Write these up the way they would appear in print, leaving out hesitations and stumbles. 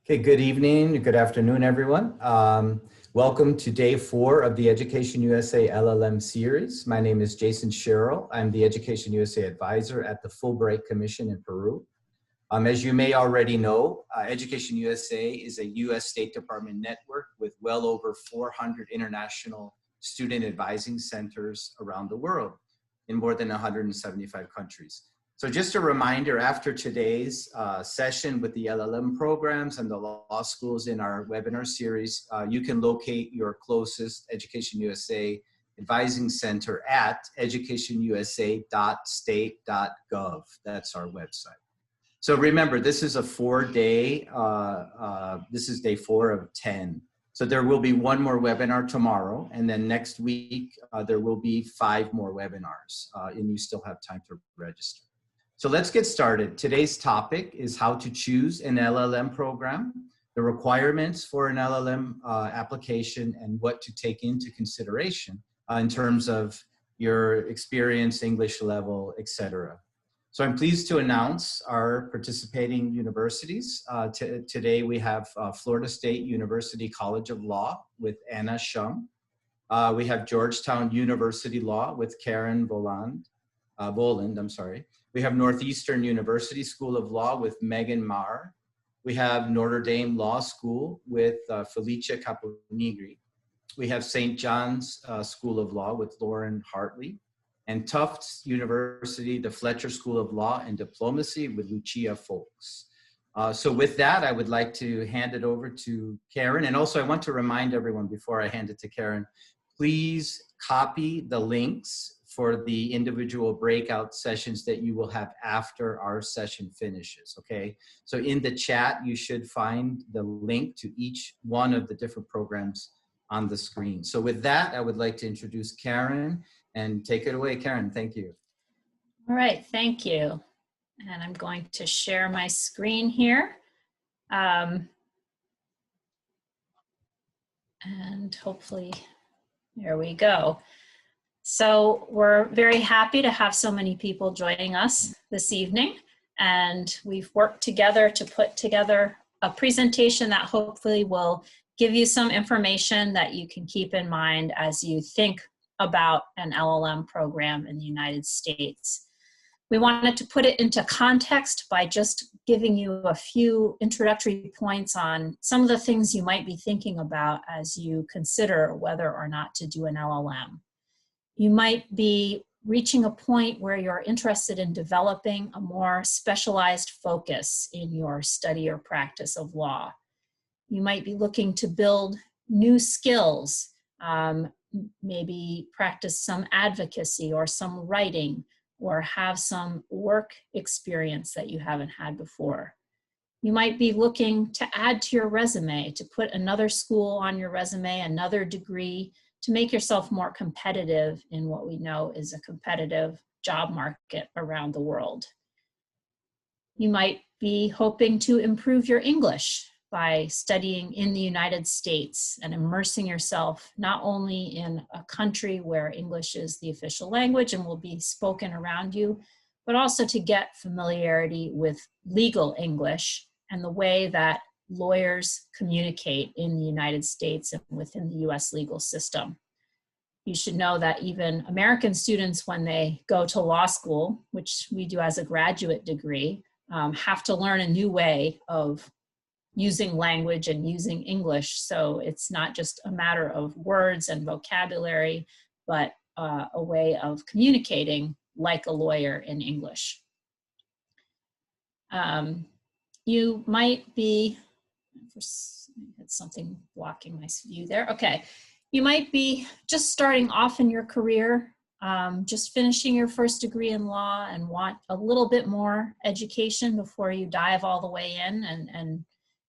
Okay, good evening, good afternoon, everyone. Welcome to day 4 of the Education USA LLM series. My name is Jason Sherrill. I'm the Education USA advisor at the Fulbright Commission in Peru. As you may already know, Education USA is a U.S. State Department network with well over 400 international student advising centers around the world in more than 175 countries. So just a reminder, after today's session with the LLM programs and the law schools in our webinar series, you can locate your closest Education USA advising center at educationusa.state.gov. That's our website. So remember, this is a 4-day, this is day 4 of 10. So there will be one more webinar tomorrow, and then next week, there will be 5 more webinars, and you still have time to register. So let's get started. Today's topic is how to choose an LLM program, the requirements for an LLM application, and what to take into consideration in terms of your experience, English level, etc. So I'm pleased to announce our participating universities. Today we have Florida State University College of Law with Anna Shum. We have Georgetown University Law with Karen Voland. We have Northeastern University School of Law with Megan Marr. We have Notre Dame Law School with Felicia Caponigri. We have St. John's School of Law with Lauren Hartley. And Tufts University, the Fletcher School of Law and Diplomacy with Lucia Folks. So with that, I would like to hand it over to Karen. And also I want to remind everyone before I hand it to Karen, please copy the links for the individual breakout sessions that you will have after our session finishes, okay? So in the chat, you should find the link to each one of the different programs on the screen. So with that, I would like to introduce Karen and take it away, Karen, thank you. All right, thank you. And I'm going to share my screen here. And hopefully, there we go. So we're very happy to have so many people joining us this evening, and we've worked together to put together a presentation that hopefully will give you some information that you can keep in mind as you think about an LLM program in the United States. We wanted to put it into context by just giving you a few introductory points on some of the things you might be thinking about as you consider whether or not to do an LLM. You might be reaching a point where you're interested in developing a more specialized focus in your study or practice of law. You might be looking to build new skills, maybe practice some advocacy or some writing, or have some work experience that you haven't had before. You might be looking to add to your resume, to put another school on your resume, another degree, to make yourself more competitive in what we know is a competitive job market around the world. You might be hoping to improve your English by studying in the United States and immersing yourself not only in a country where English is the official language and will be spoken around you, but also to get familiarity with legal English and the way that lawyers communicate in the United States and within the US legal system. You should know that even American students, when they go to law school, which we do as a graduate degree, have to learn a new way of using language and using English. So it's not just a matter of words and vocabulary, but a way of communicating like a lawyer in English. You might be, had something blocking my view there. Okay, you might be just starting off in your career, just finishing your first degree in law and want a little bit more education before you dive all the way in and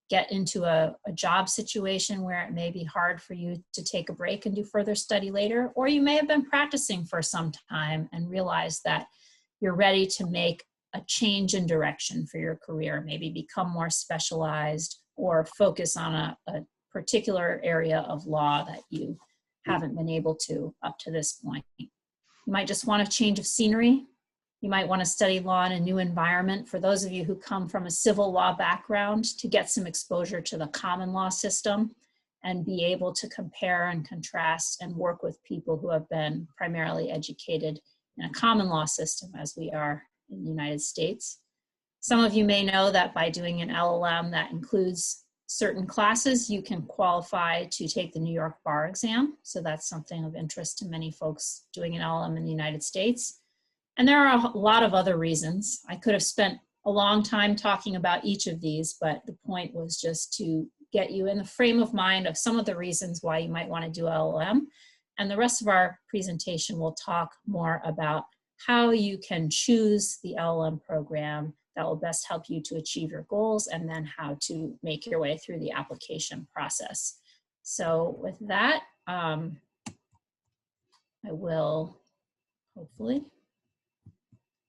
get into a job situation where it may be hard for you to take a break and do further study later. Or you may have been practicing for some time and realize that you're ready to make a change in direction for your career, maybe become more specialized or focus on a particular area of law that you haven't been able to up to this point. You might just want a change of scenery. You might want to study law in a new environment. For those of you who come from a civil law background, to get some exposure to the common law system and be able to compare and contrast and work with people who have been primarily educated in a common law system as we are in the United States. Some of you may know that by doing an LLM that includes certain classes, you can qualify to take the New York bar exam. So that's something of interest to many folks doing an LLM in the United States. And there are a lot of other reasons. I could have spent a long time talking about each of these, but the point was just to get you in the frame of mind of some of the reasons why you might want to do LLM. And the rest of our presentation will talk more about how you can choose the LLM program that will best help you to achieve your goals, and then how to make your way through the application process. So with that, I will hopefully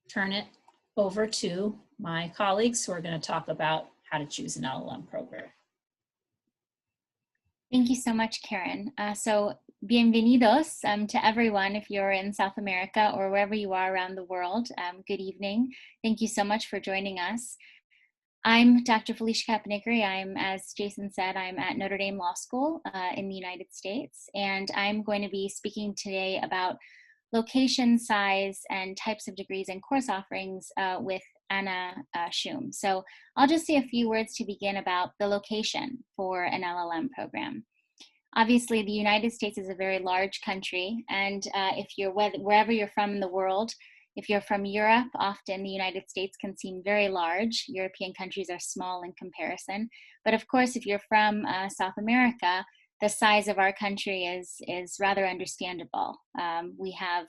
turn it over to my colleagues who are going to talk about how to choose an LLM program. Thank you so much, Karen. So bienvenidos to everyone if you're in South America or wherever you are around the world. Good evening. Thank you so much for joining us. I'm Dr. Felicia Kapnickry. As Jason said, I'm at Notre Dame Law School in the United States, and I'm going to be speaking today about location, size, and types of degrees and course offerings with Anna Schum. So I'll just say a few words to begin about the location for an LLM program. Obviously, the United States is a very large country, and if you're wherever you're from in the world, if you're from Europe, often the United States can seem very large. European countries are small in comparison. But of course, if you're from South America, the size of our country is rather understandable. We have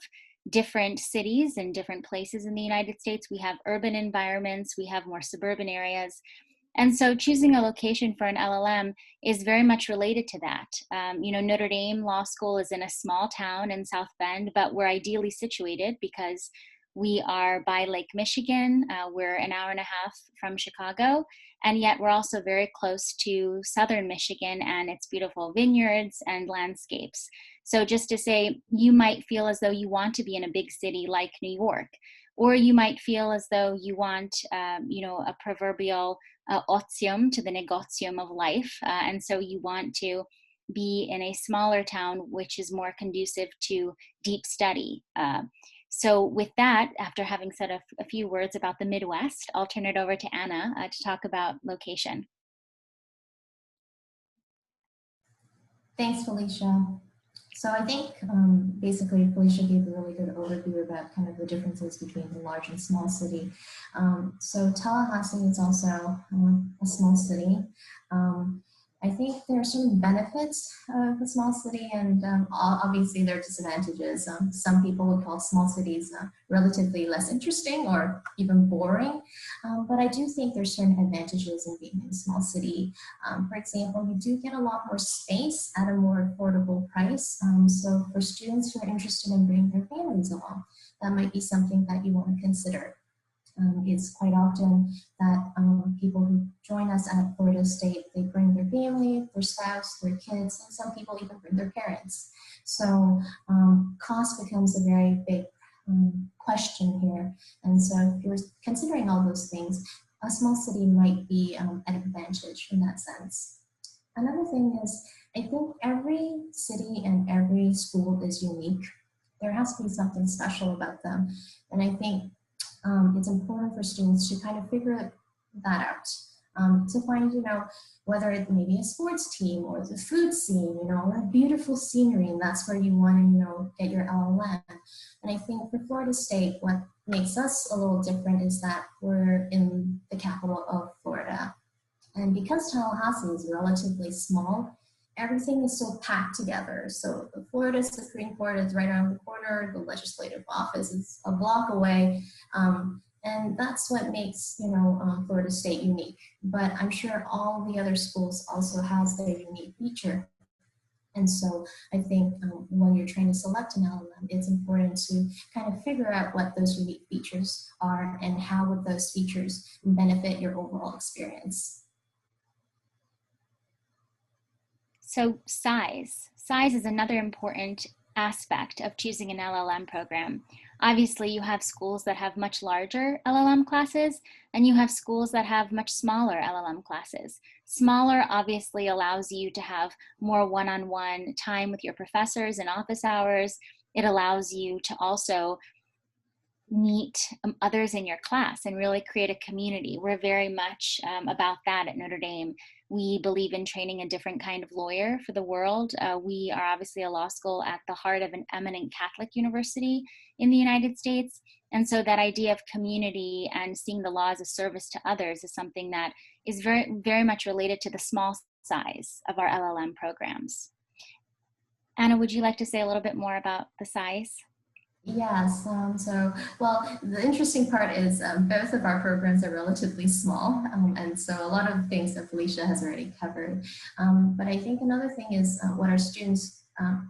different cities and different places in the United States. We have urban environments, we have more suburban areas. And so choosing a location for an LLM is very much related to that. Notre Dame Law School is in a small town in South Bend, but we're ideally situated because we are by Lake Michigan. We're an hour and a half from Chicago, and yet we're also very close to southern Michigan and its beautiful vineyards and landscapes. So just to say, you might feel as though you want to be in a big city like New York, or you might feel as though you want, a proverbial otium to the negotium of life, and so you want to be in a smaller town which is more conducive to deep study. So with that, after having said a few words about the Midwest, I'll turn it over to Anna to talk about location. Thanks, Felicia. So I think basically Felicia gave a really good overview about kind of the differences between the large and small city. So Tallahassee is also a small city. I think there are some benefits of a small city, and obviously there are disadvantages. Some people would call small cities relatively less interesting or even boring, but I do think there's certain advantages in being in a small city. For example, you do get a lot more space at a more affordable price. So for students who are interested in bringing their families along, that might be something that you want to consider. It's quite often that people who join us at Florida State, they bring their family, their spouse, their kids, and some people even bring their parents. So cost becomes a very big question here. And so if you're considering all those things, a small city might be an advantage in that sense. Another thing is, I think every city and every school is unique. There has to be something special about them. And I think it's important for students to kind of figure that out, to find, whether it may be a sports team or the food scene, or a beautiful scenery, and that's where you want to, get your LLM. And I think for Florida State, what makes us a little different is that we're in the capital of Florida. And because Tallahassee is relatively small, everything is so packed together. So the Florida Supreme Court is right around the corner, the legislative office is a block away, and that's what makes Florida State unique. But I'm sure all the other schools also has their unique feature. And so I think when you're trying to select an LLM, it's important to kind of figure out what those unique features are and how would those features benefit your overall experience. So size is another important aspect of choosing an LLM program. Obviously, you have schools that have much larger LLM classes, and you have schools that have much smaller LLM classes. Smaller obviously allows you to have more one-on-one time with your professors in office hours. It allows you to also meet others in your class and really create a community. We're very much about that at Notre Dame. We believe in training a different kind of lawyer for the world. We are obviously a law school at the heart of an eminent Catholic university in the United States. And so that idea of community and seeing the law as a service to others is something that is very, very much related to the small size of our LLM programs. Anna, would you like to say a little bit more about the size? Yes, well, the interesting part is both of our programs are relatively small, and so a lot of things that Felicia has already covered. But I think another thing is what our students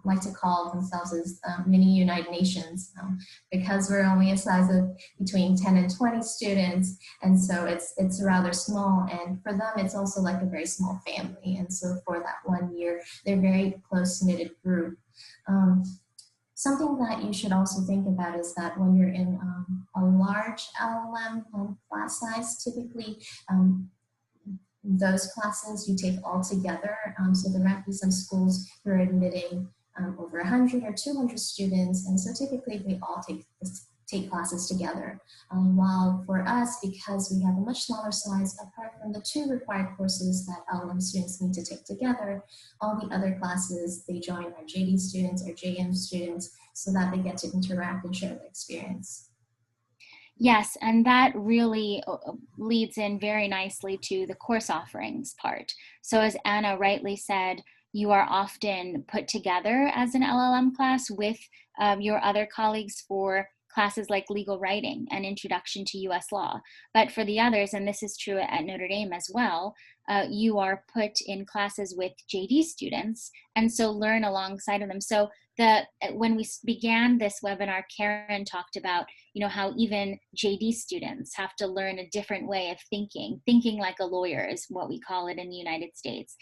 like to call themselves as mini United Nations, because we're only a size of between 10 and 20 students, and so it's rather small, and for them it's also like a very small family, and so for that 1 year, they're a very close-knitted group. Something that you should also think about is that when you're in a large LLM class size, typically those classes you take all together. So there might be some schools who are admitting over 100 or 200 students, and so typically they all take classes together. While for us, because we have a much smaller size, apart from the 2 required courses that LLM students need to take together, all the other classes, they join our JD students or JM students so that they get to interact and share the experience. Yes, and that really leads in very nicely to the course offerings part. So as Anna rightly said, you are often put together as an LLM class with your other colleagues for classes like legal writing and introduction to US law. But for the others, and this is true at Notre Dame as well, you are put in classes with JD students and so learn alongside of them. So when we began this webinar, Karen talked about, how even JD students have to learn a different way of thinking like a lawyer is what we call it in the United States.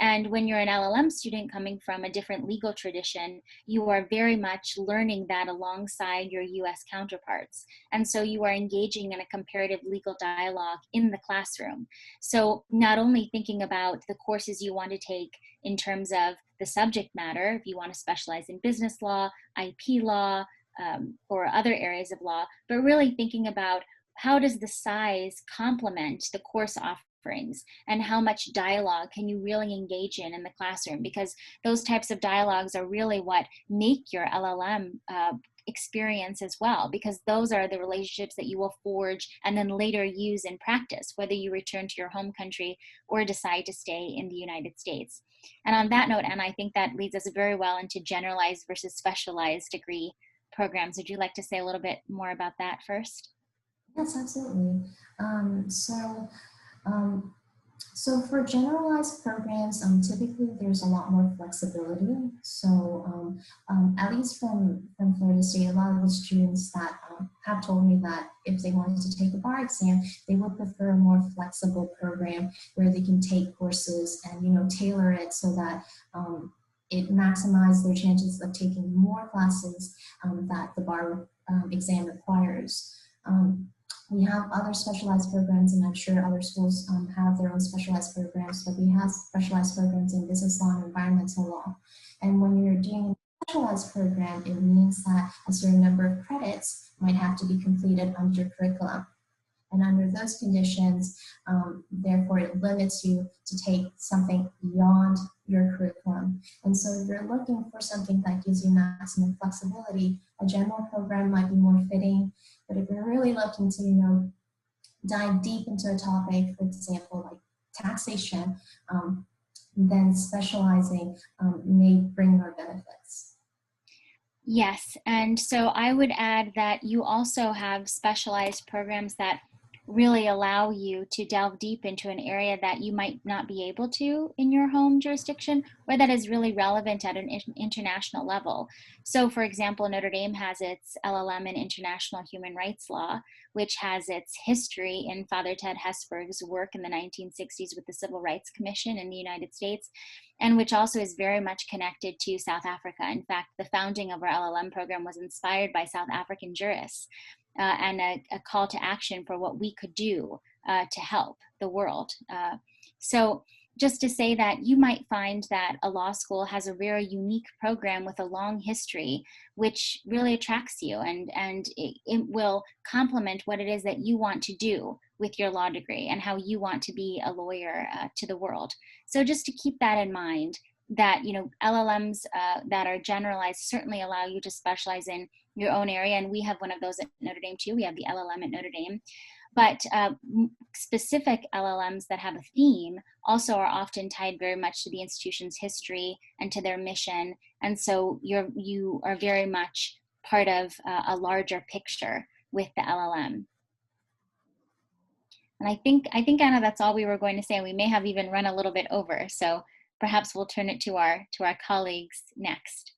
And when you're an LLM student coming from a different legal tradition, you are very much learning that alongside your US counterparts. And so you are engaging in a comparative legal dialogue in the classroom. So not only thinking about the courses you want to take in terms of the subject matter, if you want to specialize in business law, IP law, or other areas of law, but really thinking about how does the size complement the course offerings and how much dialogue can you really engage in the classroom, because those types of dialogues are really what make your LLM experience as well, because those are the relationships that you will forge and then later use in practice, whether you return to your home country or decide to stay in the United States. And on that note, Anna, I think that leads us very well into generalized versus specialized degree programs. Would you like to say a little bit more about that first? Yes, absolutely. So for generalized programs, typically there's a lot more flexibility. So at least from Florida State, a lot of the students that have told me that if they wanted to take a bar exam, they would prefer a more flexible program where they can take courses and tailor it so that it maximizes their chances of taking more classes that the bar exam requires. We have other specialized programs, and I'm sure other schools have their own specialized programs, but we have specialized programs in business law and environmental law. And when you're doing a specialized program, it means that a certain number of credits might have to be completed under your curriculum. And under those conditions, therefore, it limits you to take something beyond your curriculum. And so if you're looking for something that gives you maximum flexibility, a general program might be more fitting. But if you're really looking to, dive deep into a topic, for example, like taxation, then specializing may bring more benefits. Yes, and so I would add that you also have specialized programs that really allow you to delve deep into an area that you might not be able to in your home jurisdiction, or that is really relevant at an international level. So for example, Notre Dame has its LLM in International Human Rights Law, which has its history in Father Ted Hesburgh's work in the 1960s with the Civil Rights Commission in the United States. and which also is very much connected to South Africa. In fact, the founding of our LLM program was inspired by South African jurists and a call to action for what we could do to help the world. So just to say that you might find that a law school has a very unique program with a long history, which really attracts you, and it will complement what it is that you want to do with your law degree and how you want to be a lawyer to the world. So just to keep that in mind, that, you know, LLMs that are generalized certainly allow you to specialize in your own area, and we have one of those at Notre Dame too. We have the LLM at Notre Dame. But specific LLMs that have a theme also are often tied very much to the institution's history and to their mission. And so you are very much part of a larger picture with the LLM. And I think, Anna, that's all we were going to say. We may have even run a little bit over. So perhaps we'll turn it to our colleagues next.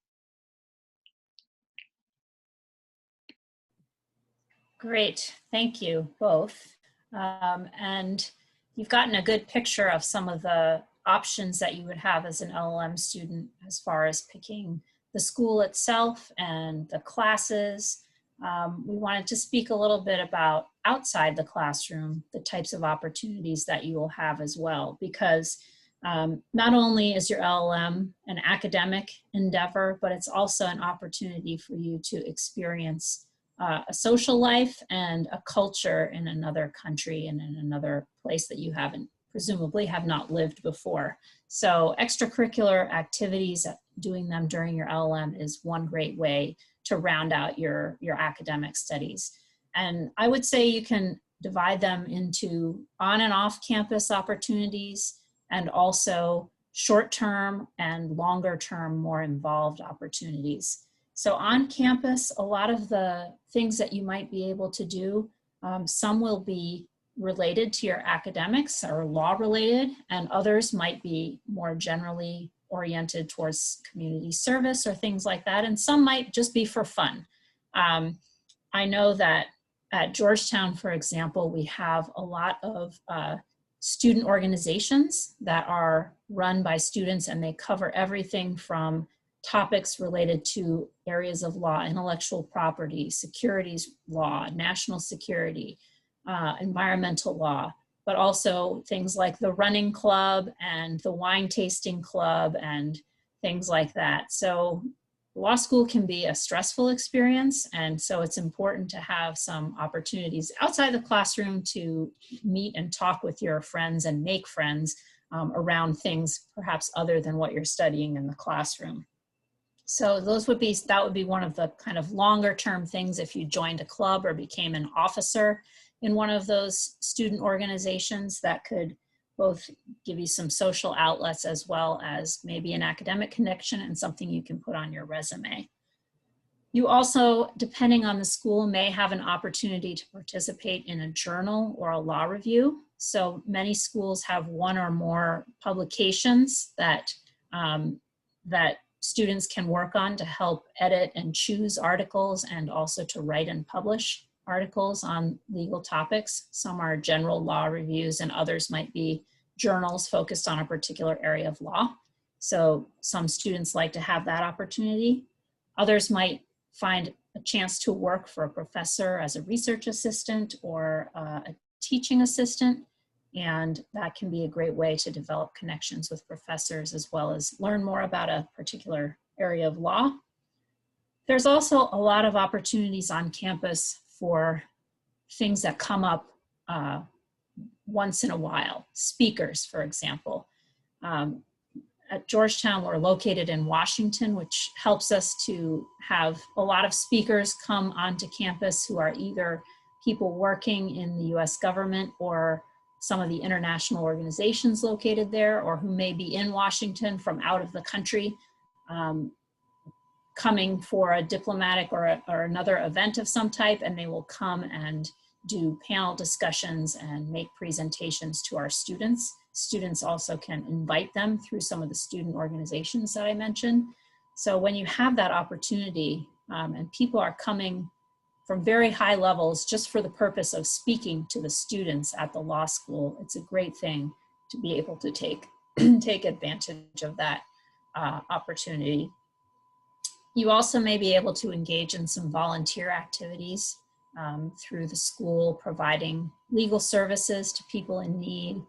Great, thank you both. And you've gotten a good picture of some of the options that you would have as an LLM student as far as picking the school itself and the classes. We wanted to speak a little bit about outside the classroom, the types of opportunities that you will have as well, because not only is your LLM an academic endeavor, but it's also an opportunity for you to experience a social life and a culture in another country and in another place that you presumably have not lived before. So extracurricular activities, doing them during your LLM is one great way to round out your academic studies. And I would say you can divide them into on and off campus opportunities, and also short-term and longer-term, more involved opportunities. So on campus, a lot of the things that you might be able to do, some will be related to your academics or law related, and others might be more generally oriented towards community service or things like that. And some might just be for fun. I know that at Georgetown, for example, we have a lot of student organizations that are run by students, and they cover everything from topics related to areas of law, intellectual property, securities law, national security, environmental law, but also things like the running club and the wine tasting club and things like that. So law school can be a stressful experience, and so it's important to have some opportunities outside the classroom to meet and talk with your friends and make friends around things perhaps other than what you're studying in the classroom. So that would be one of the kind of longer term things if you joined a club or became an officer in one of those student organizations that could both give you some social outlets as well as maybe an academic connection and something you can put on your resume. You also, depending on the school, may have an opportunity to participate in a journal or a law review. So many schools have one or more publications that students can work on to help edit and choose articles, and also to write and publish articles on legal topics. Some are general law reviews, and others might be journals focused on a particular area of law. So some students like to have that opportunity. Others might find a chance to work for a professor as a research assistant or a teaching assistant. And that can be a great way to develop connections with professors as well as learn more about a particular area of law. There's also a lot of opportunities on campus for things that come up once in a while. Speakers, for example. At Georgetown, we're located in Washington, which helps us to have a lot of speakers come onto campus who are either people working in the US government or some of the international organizations located there, or who may be in Washington from out of the country, coming for a diplomatic or another event of some type, and they will come and do panel discussions and make presentations to our students. Students also can invite them through some of the student organizations that I mentioned. So when you have that opportunity and people are coming from very high levels just for the purpose of speaking to the students at the law school, it's a great thing to be able to take take advantage of that opportunity. You also may be able to engage in some volunteer activities through the school, providing legal services to people in need.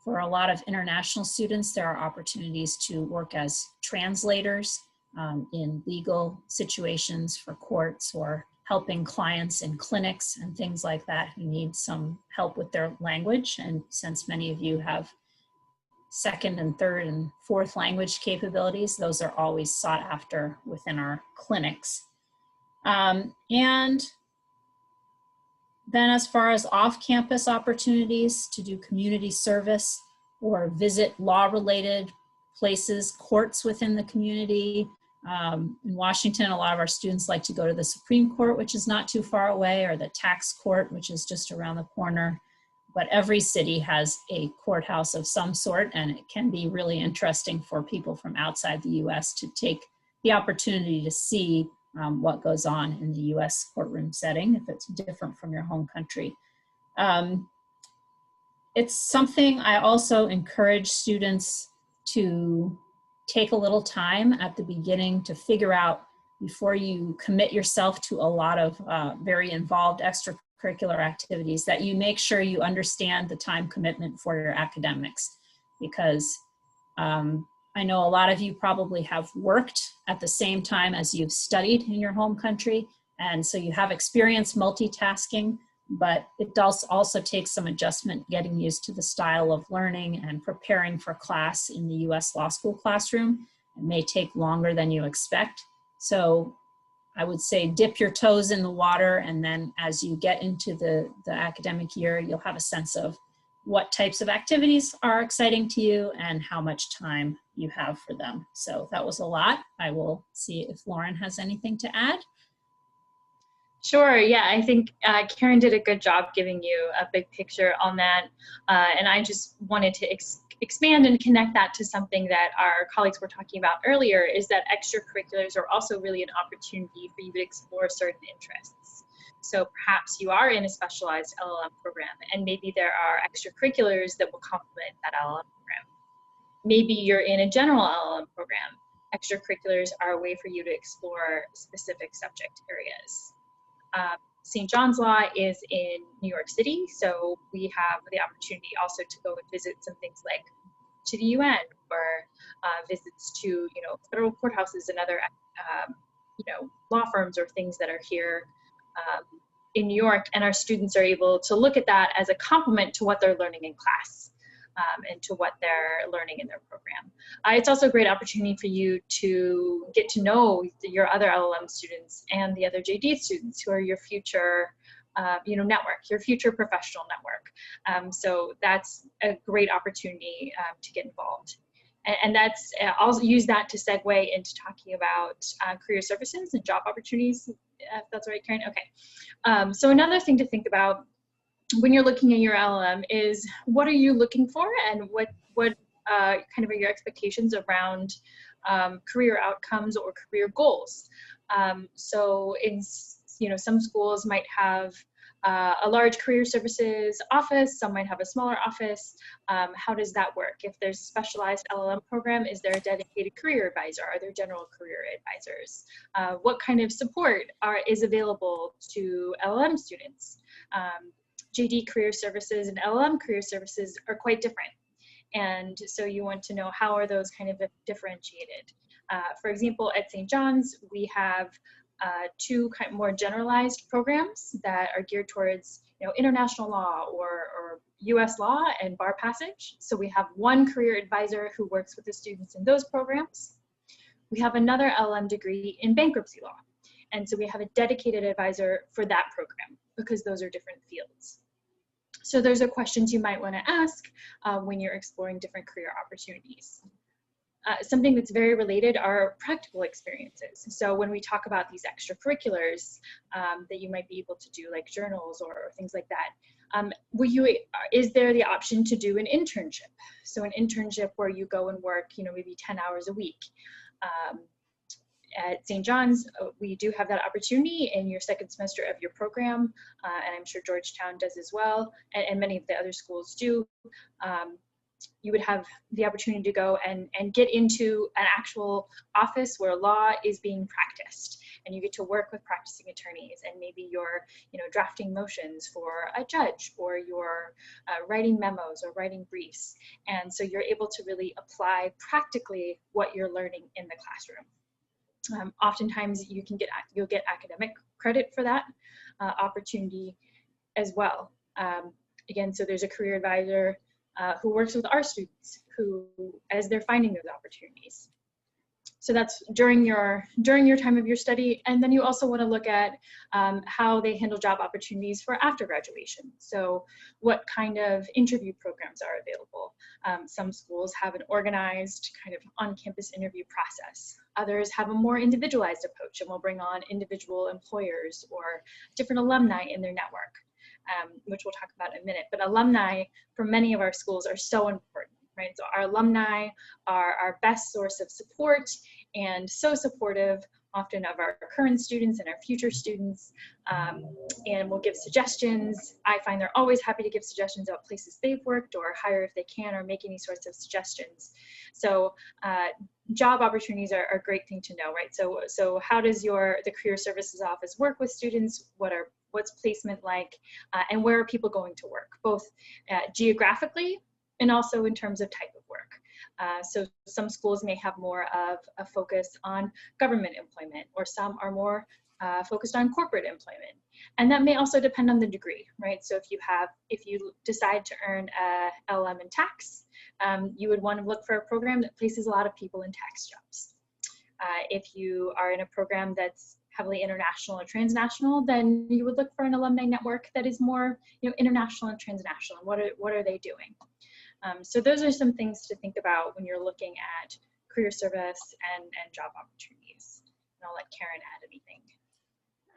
For a lot of international students, there are opportunities to work as translators in legal situations for courts, or helping clients in clinics and things like that who need some help with their language. And since many of you have second and third and fourth language capabilities, those are always sought after within our clinics. And then as far as off-campus opportunities to do community service or visit law-related places, courts within the community. In Washington, a lot of our students like to go to the Supreme Court, which is not too far away, or the tax court, which is just around the corner. But every city has a courthouse of some sort, and it can be really interesting for people from outside the US to take the opportunity to see what goes on in the US courtroom setting, if it's different from your home country. It's something I also encourage students to take a little time at the beginning to figure out, before you commit yourself to a lot of very involved extracurricular activities, that you make sure you understand the time commitment for your academics. Because I know a lot of you probably have worked at the same time as you've studied in your home country, and so you have experience multitasking, but it does also take some adjustment getting used to the style of learning and preparing for class in the US law school classroom. It may take longer than you expect. So I would say dip your toes in the water, and then as you get into the academic year, you'll have a sense of what types of activities are exciting to you and how much time you have for them. So that was a lot. I will see if Lauren has anything to add. Sure, yeah, I think Karen did a good job giving you a big picture on that. And I just wanted to expand and connect that to something that our colleagues were talking about earlier, is that extracurriculars are also really an opportunity for you to explore certain interests. So perhaps you are in a specialized LLM program, and maybe there are extracurriculars that will complement that LLM program. Maybe you're in a general LLM program. Extracurriculars are a way for you to explore specific subject areas. St. John's Law is in New York City, so we have the opportunity also to go and visit some things like to the UN, or visits to federal courthouses and other law firms or things that are here in New York, and our students are able to look at that as a complement to what they're learning in class and to what they're learning in their program. It's also a great opportunity for you to get to know your other LLM students and the other JD students who are your future network, your future professional network. So that's a great opportunity to get involved. And that's, I'll use that to segue into talking about career services and job opportunities, if that's right, Karen. Okay. So another thing to think about when you're looking at your LLM is, what are you looking for, and what kind of are your expectations around career outcomes or career goals? So in some schools might have a large career services office, some might have a smaller office. How does that work? If there's a specialized LLM program, is there a dedicated career advisor? Are there general career advisors? What kind of support is available to LLM students? JD career services and LLM career services are quite different. And so you want to know, how are those kind of differentiated? For example, at St. John's, we have two kind of more generalized programs that are geared towards international law or US law and bar passage. So we have one career advisor who works with the students in those programs. We have another LLM degree in bankruptcy law. And so we have a dedicated advisor for that program, because those are different fields. So those are questions you might want to ask when you're exploring different career opportunities. Something that's very related are practical experiences. So when we talk about these extracurriculars that you might be able to do, like journals or things like that, is there the option to do an internship? So an internship where you go and work, maybe 10 hours a week. At St. John's, we do have that opportunity in your second semester of your program, and I'm sure Georgetown does as well, and many of the other schools do. you would have the opportunity to go and get into an actual office where law is being practiced, and you get to work with practicing attorneys, and maybe you're, you know, drafting motions for a judge, or you're writing memos or writing briefs. And so you're able to really apply practically what you're learning in the classroom. Oftentimes you'll get academic credit for that opportunity as well. Again, so there's a career advisor who works with our students as they're finding those opportunities. So that's during your time of your study. And then you also want to look at how they handle job opportunities for after graduation. So what kind of interview programs are available? Some schools have an organized kind of on-campus interview process. Others have a more individualized approach and will bring on individual employers or different alumni in their network, which we'll talk about in a minute. But alumni for many of our schools are so important, right? So our alumni are our best source of support, and so supportive often of our current students and our future students, and will give suggestions. I find they're always happy to give suggestions about places they've worked or hire if they can, or make any sorts of suggestions. So job opportunities are a great thing to know, right? So how does the Career Services Office work with students? What's placement like, and where are people going to work, both geographically and also in terms of type of work. So some schools may have more of a focus on government employment, or some are more focused on corporate employment. And that may also depend on the degree, right? So if you decide to earn a LLM in tax, you would want to look for a program that places a lot of people in tax jobs. If you are in a program that's heavily international or transnational, then you would look for an alumni network that is more, you know, international and transnational. And what are they doing? So those are some things to think about when you're looking at career service and job opportunities. And I'll let Karen add anything.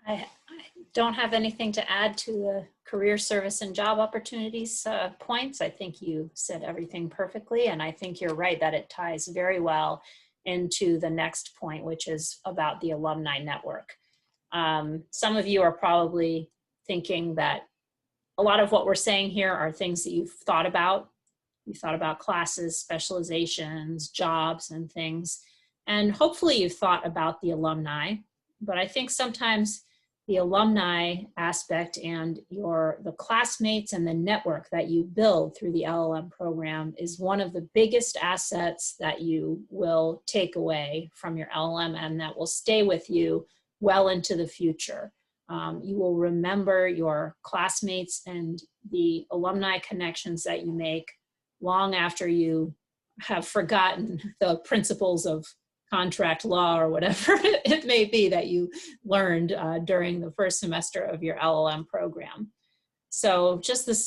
I don't have anything to add to the career service and job opportunities points. I think you said everything perfectly, and I think you're right that it ties very well into the next point, which is about the alumni network. Some of you are probably thinking that a lot of what we're saying here are things that you've thought about. You've thought about classes, specializations, jobs, and things. And hopefully you've thought about the alumni, but I think sometimes the alumni aspect and the classmates and the network that you build through the LLM program is one of the biggest assets that you will take away from your LLM, and that will stay with you well into the future. You will remember your classmates and the alumni connections that you make long after you have forgotten the principles of contract law or whatever it may be that you learned during the first semester of your LLM program. So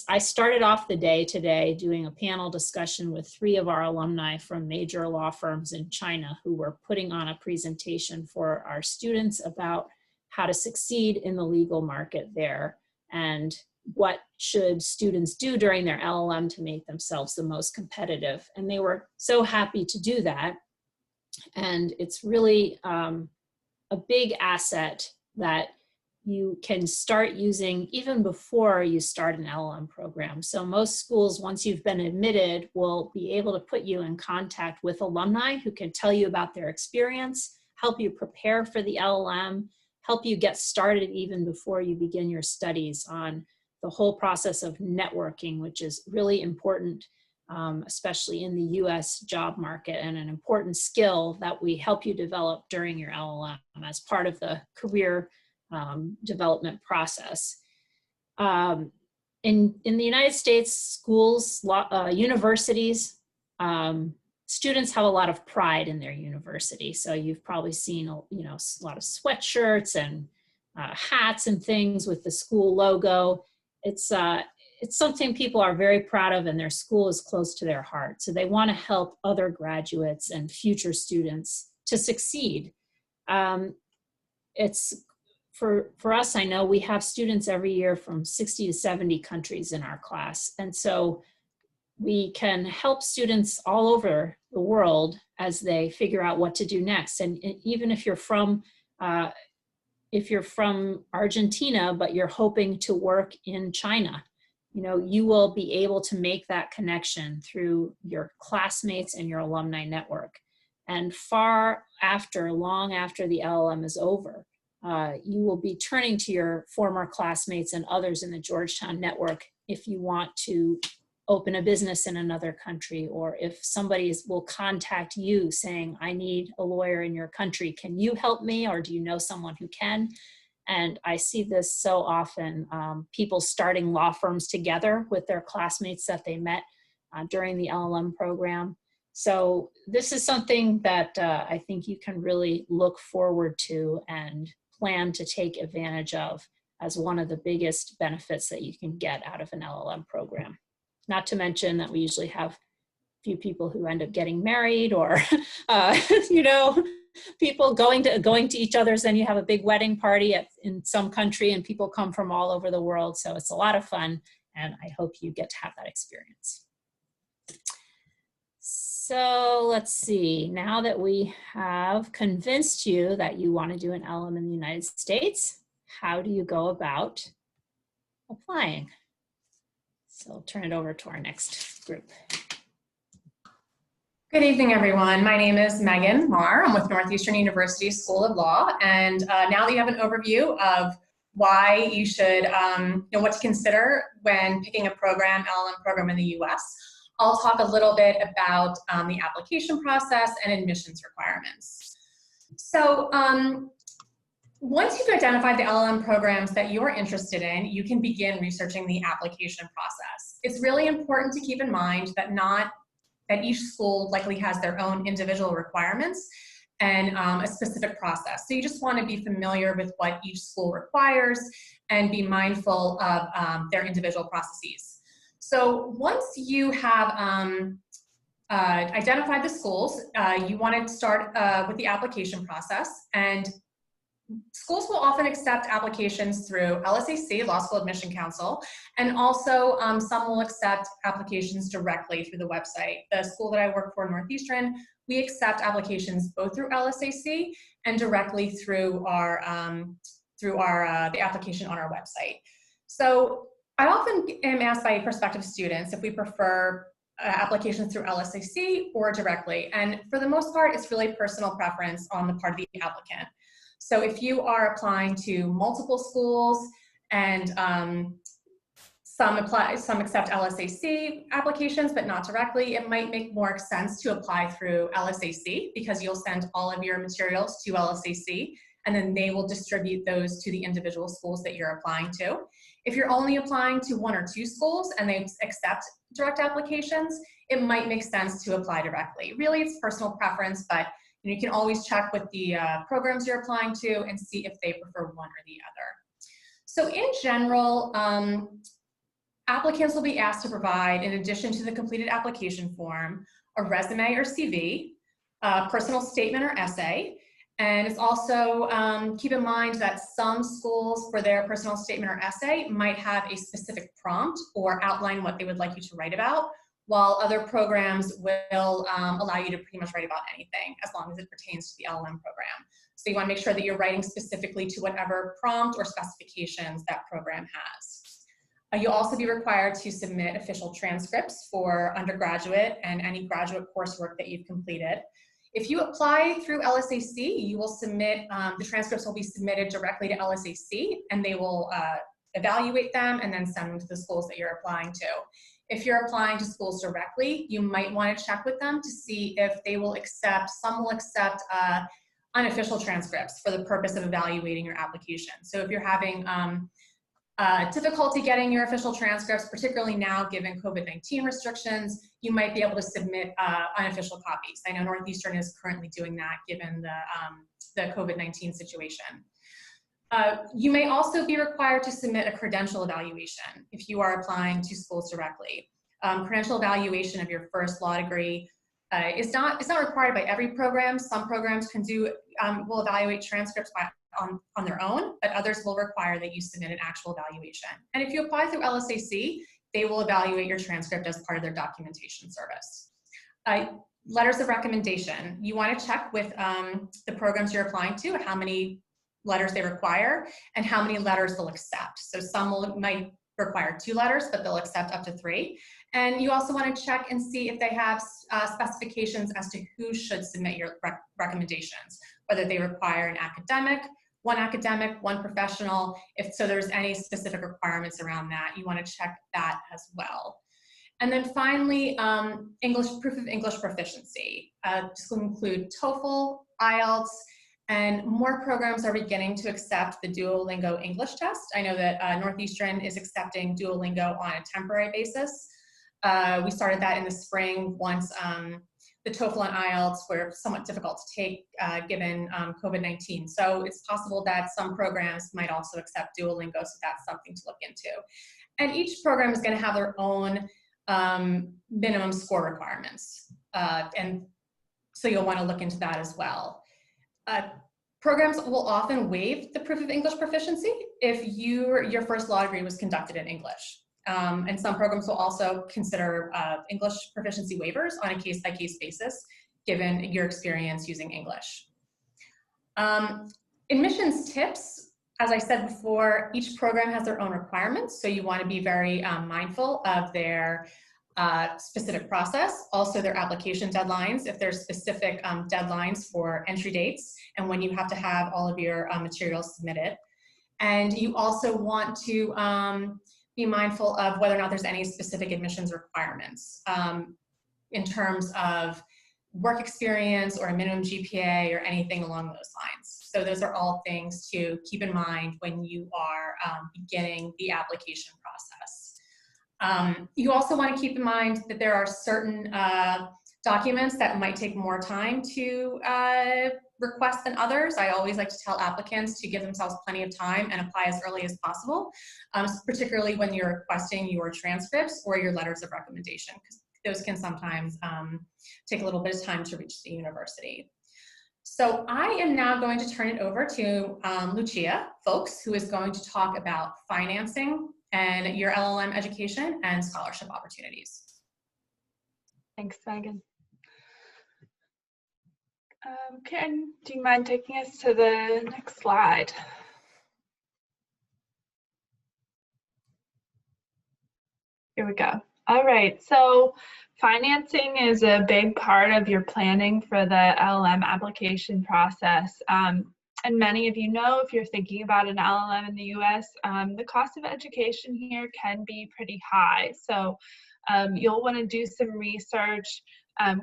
I started off the day today doing a panel discussion with 3 of our alumni from major law firms in China who were putting on a presentation for our students about how to succeed in the legal market there, and what should students do during their LLM to make themselves the most competitive. And they were so happy to do that. And it's really a big asset that you can start using even before you start an LLM program. So most schools, once you've been admitted, will be able to put you in contact with alumni who can tell you about their experience, help you prepare for the LLM, help you get started even before you begin your studies on the whole process of networking, which is really important, especially in the US job market, and an important skill that we help you develop during your LLM as part of the career development process. In the United States, schools, universities, students have a lot of pride in their university. So you've probably seen a lot of sweatshirts and hats and things with the school logo. It's something people are very proud of, and their school is close to their heart. So they want to help other graduates and future students to succeed. It's for us, I know we have students every year from 60 to 70 countries in our class. And so we can help students all over the world as they figure out what to do next. And even if you're from Argentina, but you're hoping to work in China, you know, you will be able to make that connection through your classmates and your alumni network. And long after the LLM is over, you will be turning to your former classmates and others in the Georgetown network if you want to open a business in another country, or if somebody will contact you saying, I need a lawyer in your country, can you help me, or do you know someone who can? And I see this so often, people starting law firms together with their classmates that they met during the LLM program. So this is something that I think you can really look forward to and plan to take advantage of as one of the biggest benefits that you can get out of an LLM program. Not to mention that we usually have a few people who end up getting married, or you know, people going to each other's, and you have a big wedding party in some country, and people come from all over the world. So it's a lot of fun, and I hope you get to have that experience. So let's see, now that we have convinced you that you want to do an LLM in the United States, how do you go about applying? So I'll turn it over to our next group. Good evening, everyone. My name is Megan Marr. I'm with Northeastern University School of Law. And now that you have an overview of why you should know what to consider when picking a program, LLM program in the US, I'll talk a little bit about the application process and admissions requirements. So once you've identified the LLM programs that you're interested in, you can begin researching the application process. It's really important to keep in mind that that each school likely has their own individual requirements and a specific process. So you just want to be familiar with what each school requires and be mindful of their individual processes. So once you have identified the schools, you want to start with the application process. And schools will often accept applications through LSAC, Law School Admission Council, and also some will accept applications directly through the website. The school that I work for, Northeastern, we accept applications both through LSAC and directly through the application on our website. So I often am asked by prospective students if we prefer applications through LSAC or directly, and for the most part, it's really personal preference on the part of the applicant. So if you are applying to multiple schools and some accept LSAC applications, but not directly, it might make more sense to apply through LSAC because you'll send all of your materials to LSAC and then they will distribute those to the individual schools that you're applying to. If you're only applying to 1 or 2 schools and they accept direct applications, it might make sense to apply directly. Really, it's personal preference, but you can always check with the programs you're applying to and see if they prefer one or the other. So in general, applicants will be asked to provide, in addition to the completed application form, a resume or CV, a personal statement or essay, and it's also, keep in mind that some schools for their personal statement or essay might have a specific prompt or outline what they would like you to write about, while other programs will allow you to pretty much write about anything as long as it pertains to the LLM program. So you want to make sure that you're writing specifically to whatever prompt or specifications that program has. You'll also be required to submit official transcripts for undergraduate and any graduate coursework that you've completed. If you apply through LSAC, you will submit, the transcripts will be submitted directly to LSAC and they will evaluate them and then send them to the schools that you're applying to. If you're applying to schools directly, you might want to check with them to see if they will accept, some will accept unofficial transcripts for the purpose of evaluating your application. So if you're having difficulty getting your official transcripts, particularly now given COVID-19 restrictions, you might be able to submit unofficial copies. I know Northeastern is currently doing that given the COVID-19 situation. You may also be required to submit a credential evaluation if you are applying to schools directly. Credential evaluation of your first law degree is not required by every program. Some programs will evaluate transcripts on their own, but others will require that you submit an actual evaluation. And if you apply through LSAC, they will evaluate your transcript as part of their documentation service. Letters of recommendation. You want to check with the programs you're applying to how many letters they require and how many letters they'll accept. So some might require 2 letters, but they'll accept up to 3. And you also want to check and see if they have specifications as to who should submit your recommendations, whether they require an academic, one professional. If so, there's any specific requirements around that, you want to check that as well. And then finally, proof of English proficiency. This will include TOEFL, IELTS, and more programs are beginning to accept the Duolingo English test. I know that Northeastern is accepting Duolingo on a temporary basis. We started that in the spring once the TOEFL and IELTS were somewhat difficult to take given COVID-19. So it's possible that some programs might also accept Duolingo, so that's something to look into. And each program is going to have their own minimum score requirements. And so you'll want to look into that as well. Programs will often waive the proof of English proficiency if your first law degree was conducted in English. And some programs will also consider English proficiency waivers on a case-by-case basis, given your experience using English. Admissions tips, as I said before, each program has their own requirements, so you want to be very mindful of their specific process, also their application deadlines, if there's specific deadlines for entry dates and when you have to have all of your materials submitted. And you also want to be mindful of whether or not there's any specific admissions requirements in terms of work experience or a minimum GPA or anything along those lines. So those are all things to keep in mind when you are beginning the application process. You also want to keep in mind that there are certain documents that might take more time to request than others. I always like to tell applicants to give themselves plenty of time and apply as early as possible, particularly when you're requesting your transcripts or your letters of recommendation, because those can sometimes take a little bit of time to reach the university. So I am now going to turn it over to Lucia Folks, who is going to talk about financing and your LLM education and scholarship opportunities. Thanks, Megan. Karen, do you mind taking us to the next slide? Here we go. All right, so financing is a big part of your planning for the LLM application process. And many of you know, if you're thinking about an LLM in the US, the cost of education here can be pretty high. So you'll want to do some research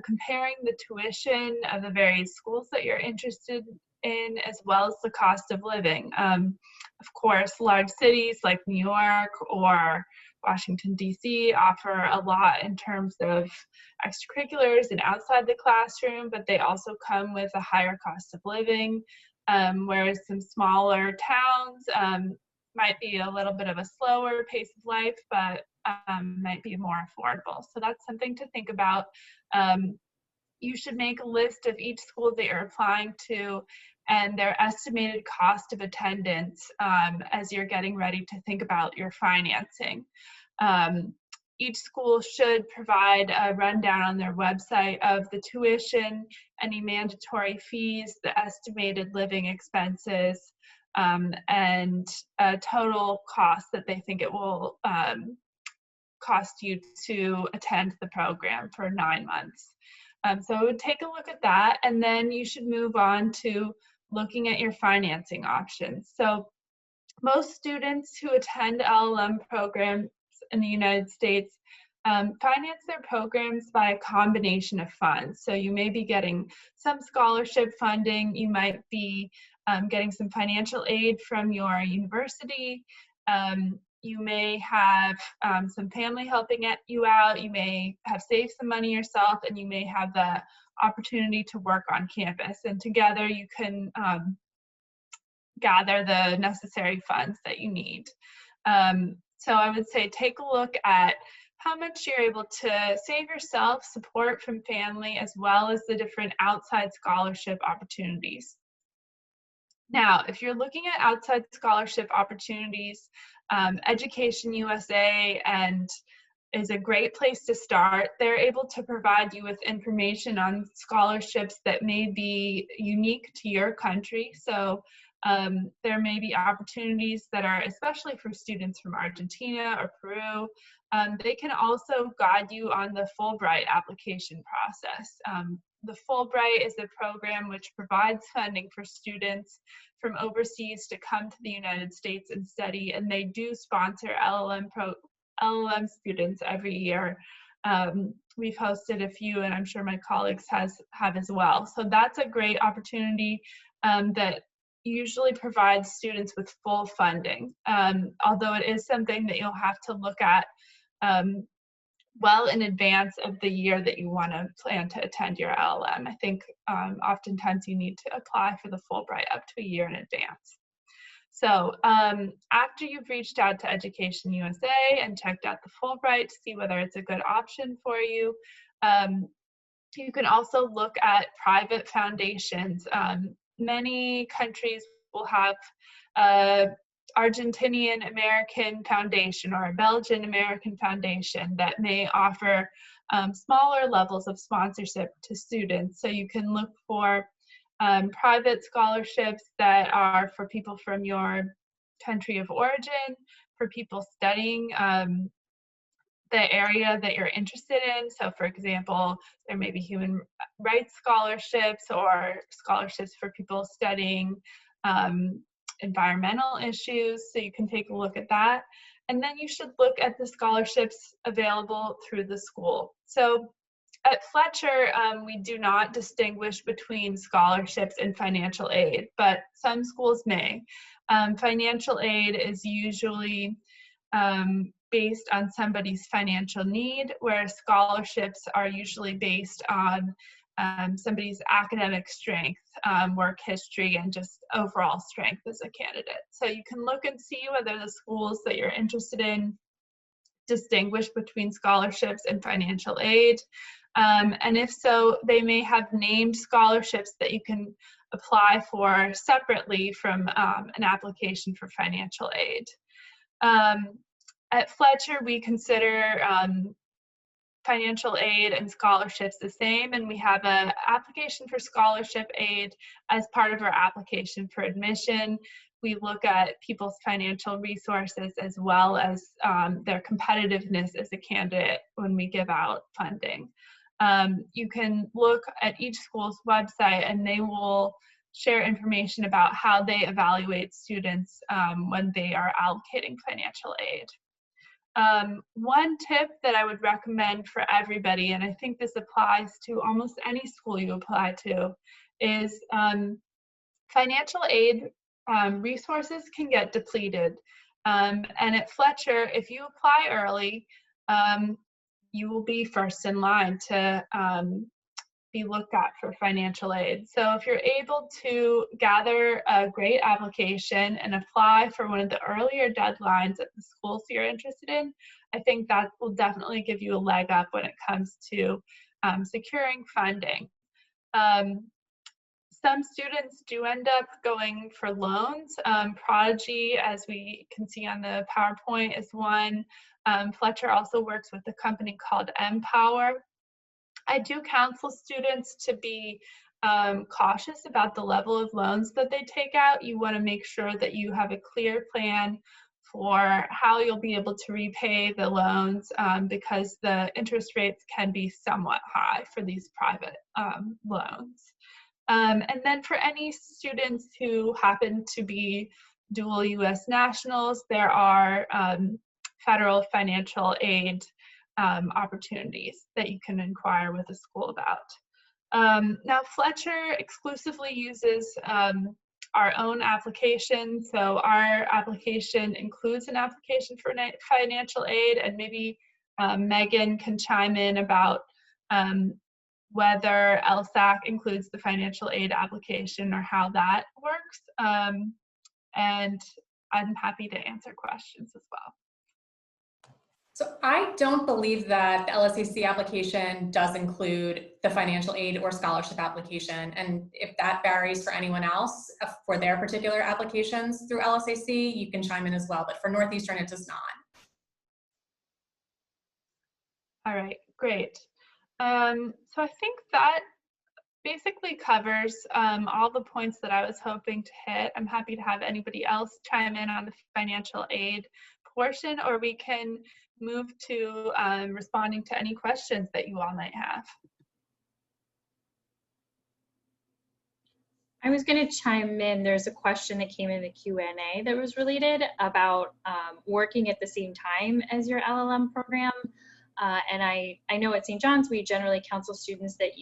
comparing the tuition of the various schools that you're interested in, as well as the cost of living. Of course, large cities like New York or Washington, D.C. offer a lot in terms of extracurriculars and outside the classroom, but they also come with a higher cost of living, whereas some smaller towns might be a little bit of a slower pace of life, but might be more affordable. So that's something to think about. You should make a list of each school that you're applying to and their estimated cost of attendance as you're getting ready to think about your financing. Each school should provide a rundown on their website of the tuition, any mandatory fees, the estimated living expenses, and total cost that they think it will cost you to attend the program for 9 months. So take a look at that, and then you should move on to looking at your financing options. So most students who attend LLM programs in the United States finance their programs by a combination of funds. So you may be getting some scholarship funding, you might be getting some financial aid from your university, you may have some family helping you out, you may have saved some money yourself, and you may have the opportunity to work on campus. And together you can gather the necessary funds that you need. So I would say take a look at how much you're able to save yourself, support from family, as well as the different outside scholarship opportunities. Now, if you're looking at outside scholarship opportunities, EducationUSA and is a great place to start. They're able to provide you with information on scholarships that may be unique to your country. So there may be opportunities that are especially for students from Argentina or Peru. They can also guide you on the Fulbright application process. The Fulbright is a program which provides funding for students from overseas to come to the United States and study, and they do sponsor LLM students every year. We've hosted a few, and I'm sure my colleagues have as well. So that's a great opportunity that usually provides students with full funding, although it is something that you'll have to look at well in advance of the year that you want to plan to attend your LLM. I think oftentimes you need to apply for the Fulbright up to a year in advance. So after you've reached out to Education USA and checked out the Fulbright to see whether it's a good option for you, you can also look at private foundations. Many countries will have Argentinian American Foundation or a Belgian American Foundation that may offer smaller levels of sponsorship to students. So you can look for private scholarships that are for people from your country of origin, for people studying the area that you're interested in. So for example, there may be human rights scholarships or scholarships for people studying environmental issues. So you can take a look at that. And then you should look at the scholarships available through the school. So at Fletcher, we do not distinguish between scholarships and financial aid, but some schools may. Financial aid is usually based on somebody's financial need, whereas scholarships are usually based on somebody's academic strength, work history, and just overall strength as a candidate. So you can look and see whether the schools that you're interested in distinguish between scholarships and financial aid. And if so, they may have named scholarships that you can apply for separately from an application for financial aid. At Fletcher, we consider financial aid and scholarships the same, and we have an application for scholarship aid as part of our application for admission. We look at people's financial resources as well as their competitiveness as a candidate when we give out funding. You can look at each school's website and they will share information about how they evaluate students when they are allocating financial aid. One tip that I would recommend for everybody, and I think this applies to almost any school you apply to, is financial aid resources can get depleted. And at Fletcher, if you apply early, you will be first in line to be looked at for financial aid. So if you're able to gather a great application and apply for one of the earlier deadlines at the schools you're interested in, I think that will definitely give you a leg up when it comes to securing funding. Some students do end up going for loans. Prodigy, as we can see on the PowerPoint, is one. Fletcher also works with a company called Empower. I do counsel students to be cautious about the level of loans that they take out. You want to make sure that you have a clear plan for how you'll be able to repay the loans because the interest rates can be somewhat high for these private loans. And then for any students who happen to be dual U.S. nationals, there are federal financial aid opportunities that you can inquire with the school about. Now, Fletcher exclusively uses our own application. So our application includes an application for financial aid, and maybe Megan can chime in about whether LSAC includes the financial aid application or how that works. And I'm happy to answer questions as well. So I don't believe that the LSAC application does include the financial aid or scholarship application. And if that varies for anyone else for their particular applications through LSAC, you can chime in as well. But for Northeastern, it does not. All right, great. So I think that basically covers all the points that I was hoping to hit. I'm happy to have anybody else chime in on the financial aid portion, or we can move to responding to any questions that you all might have. I was going to chime in. There's a question that came in the Q&A that was related about working at the same time as your LLM program. And I know at St. John's, we generally counsel students that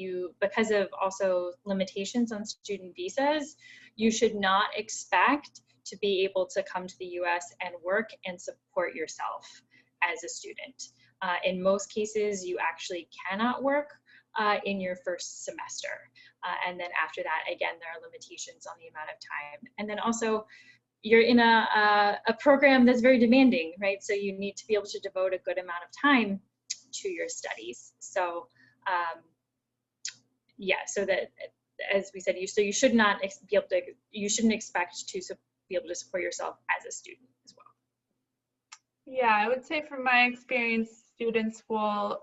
because of also limitations on student visas, you should not expect to be able to come to the US and work and support yourself as a student. In most cases, you actually cannot work in your first semester. And then after that, again, there are limitations on the amount of time. And then also, you're in a program that's very demanding, right? So you need to be able to devote a good amount of time to your studies. So yeah, so that, as we said, you should not be able to, you shouldn't expect to be able to support yourself as a student as well. Yeah, I would say from my experience, students will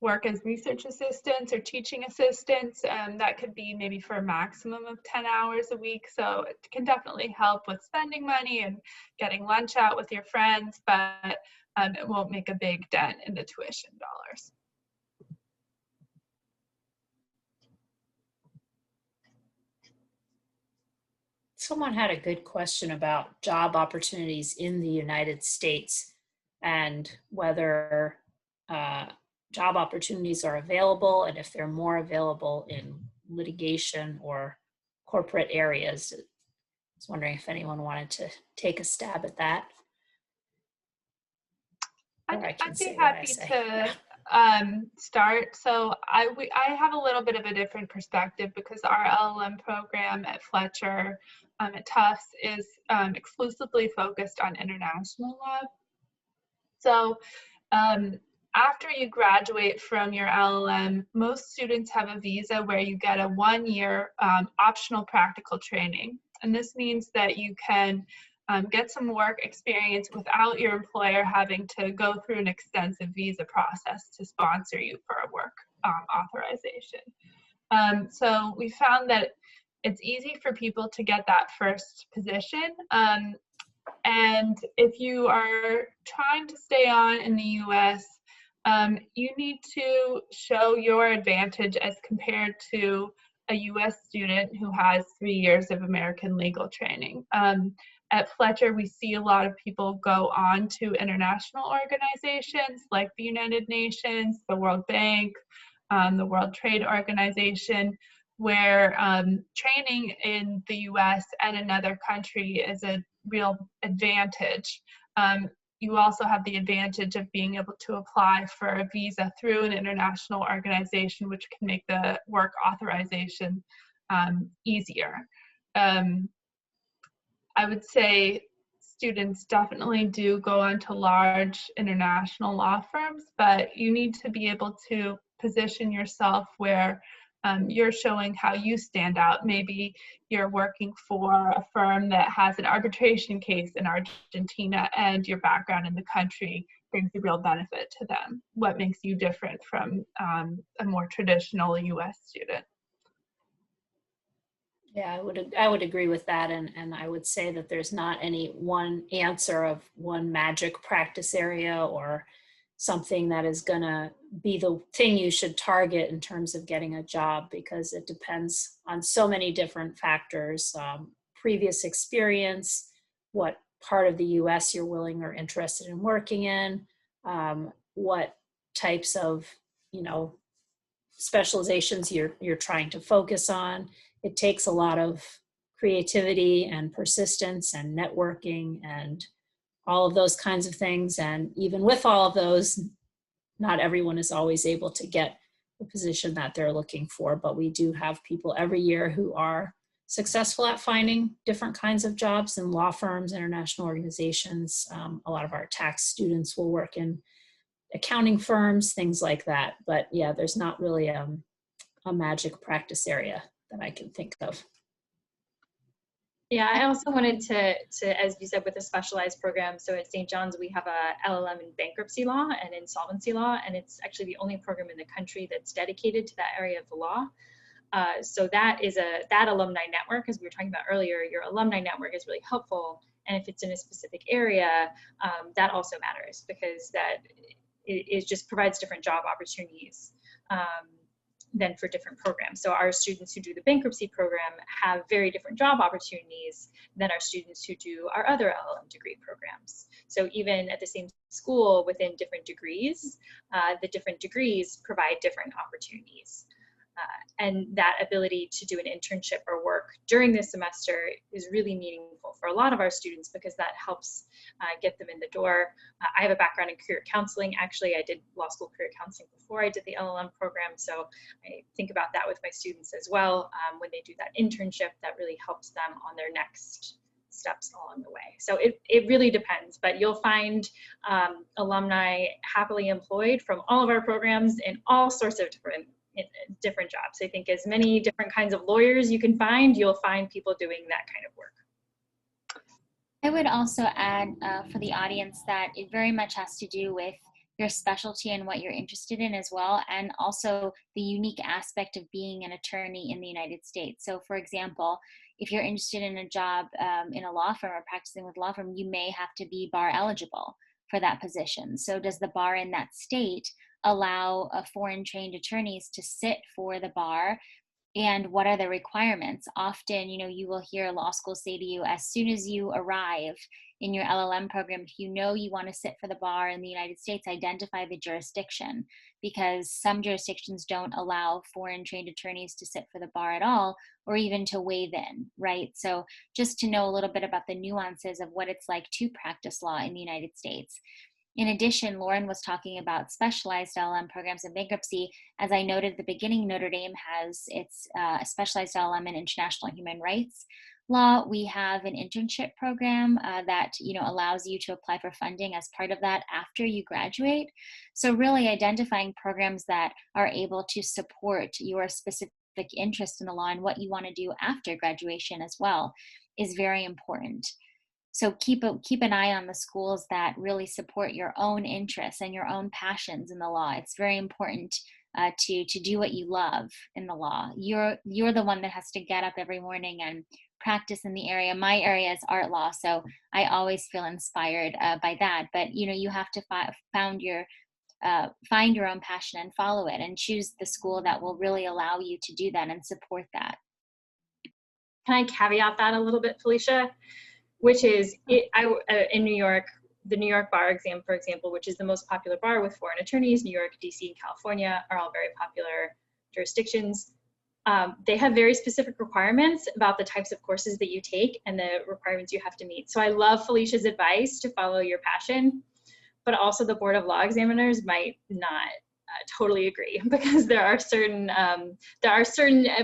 work as research assistants or teaching assistants. That could be maybe for a maximum of 10 hours a week. So it can definitely help with spending money and getting lunch out with your friends, but it won't make a big dent in the tuition dollars. Someone had a good question about job opportunities in the United States and whether job opportunities are available and if they're more available in litigation or corporate areas. I was wondering if anyone wanted to take a stab at that. I'd be happy to start. So I have a little bit of a different perspective because our LLM program at Fletcher at Tufts is exclusively focused on international law. So after you graduate from your LLM, most students have a visa where you get a 1-year optional practical training. And this means that you can get some work experience without your employer having to go through an extensive visa process to sponsor you for a work authorization. So we found that it's easy for people to get that first position. And if you are trying to stay on in the US, you need to show your advantage as compared to a US student who has 3 years of American legal training. At Fletcher, we see a lot of people go on to international organizations like the United Nations, the World Bank, the World Trade Organization, where training in the US and another country is a real advantage. You also have the advantage of being able to apply for a visa through an international organization, which can make the work authorization easier. I would say students definitely do go on to large international law firms, but you need to be able to position yourself where you're showing how you stand out. Maybe you're working for a firm that has an arbitration case in Argentina and your background in the country brings a real benefit to them. What makes you different from a more traditional US student? Yeah, I would agree with that, and I would say that there's not any one answer of one magic practice area or something that is gonna be the thing you should target in terms of getting a job, because it depends on so many different factors, previous experience, what part of the US you're willing or interested in working in, what types of, specializations you're trying to focus on. It takes a lot of creativity and persistence and networking and all of those kinds of things. And even with all of those, not everyone is always able to get the position that they're looking for, but we do have people every year who are successful at finding different kinds of jobs in law firms, international organizations. A lot of our tax students will work in accounting firms, things like that. But yeah, there's not really a magic practice area that I can think of. Yeah, I also wanted to, as you said, with a specialized program, so at St. John's, we have a LLM in bankruptcy law and insolvency law, and it's actually the only program in the country that's dedicated to that area of the law. So that is that alumni network, as we were talking about earlier, your alumni network is really helpful. And if it's in a specific area, that also matters, because that it just provides different job opportunities than for different programs. So our students who do the bankruptcy program have very different job opportunities than our students who do our other LLM degree programs. So even at the same school, within different degrees, the different degrees provide different opportunities. And that ability to do an internship or work during this semester is really meaningful for a lot of our students, because that helps get them in the door. I have a background in career counseling. Actually, I did law school career counseling before I did the LLM program, so I think about that with my students as well. When they do that internship, that really helps them on their next steps along the way. So it really depends, but you'll find alumni happily employed from all of our programs in all sorts of different jobs. I think as many different kinds of lawyers you can find, you'll find people doing that kind of work. I would also add for the audience that it very much has to do with your specialty and what you're interested in as well, and also the unique aspect of being an attorney in the United States. So for example, if you're interested in a job in a law firm or practicing with a law firm, you may have to be bar eligible for that position. So does the bar in that state allow foreign trained attorneys to sit for the bar? And what are the requirements? Often, you will hear law school say to you, as soon as you arrive in your LLM program, if you know you want to sit for the bar in the United States, identify the jurisdiction, because some jurisdictions don't allow foreign trained attorneys to sit for the bar at all, or even to waive in, right? So just to know a little bit about the nuances of what it's like to practice law in the United States. In addition, Lauren was talking about specialized LLM programs in bankruptcy. As I noted at the beginning, Notre Dame has its specialized LLM in international human rights law. We have an internship program that allows you to apply for funding as part of that after you graduate. So really identifying programs that are able to support your specific interest in the law and what you want to do after graduation as well is very important. So keep an eye on the schools that really support your own interests and your own passions in the law. It's very important to do what you love in the law. You're the one that has to get up every morning and practice in the area. My area is art law, so I always feel inspired by that. But you have to find your own passion and follow it, and choose the school that will really allow you to do that and support that. Can I caveat that a little bit, Felicia? Which is, in New York, the New York bar exam, for example, which is the most popular bar with foreign attorneys, New York, DC, and California are all very popular jurisdictions. They have very specific requirements about the types of courses that you take and the requirements you have to meet. So I love Felicia's advice to follow your passion, but also the Board of Law Examiners might not totally agree, because there are certain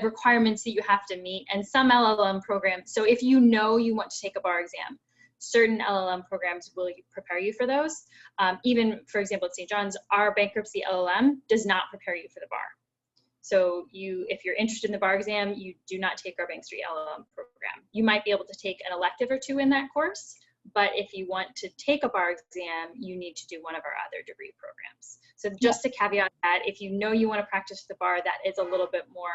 requirements that you have to meet, and some LLM programs. So if you want to take a bar exam, certain LLM programs will prepare you for those. Even, for example, at St. John's, our bankruptcy LLM does not prepare you for the bar. So if you're interested in the bar exam, you do not take our bankruptcy LLM program. You might be able to take an elective or two in that course, but if you want to take a bar exam, you need to do one of our other degree programs. So just to caveat that, if you want to practice the bar, that is a little bit more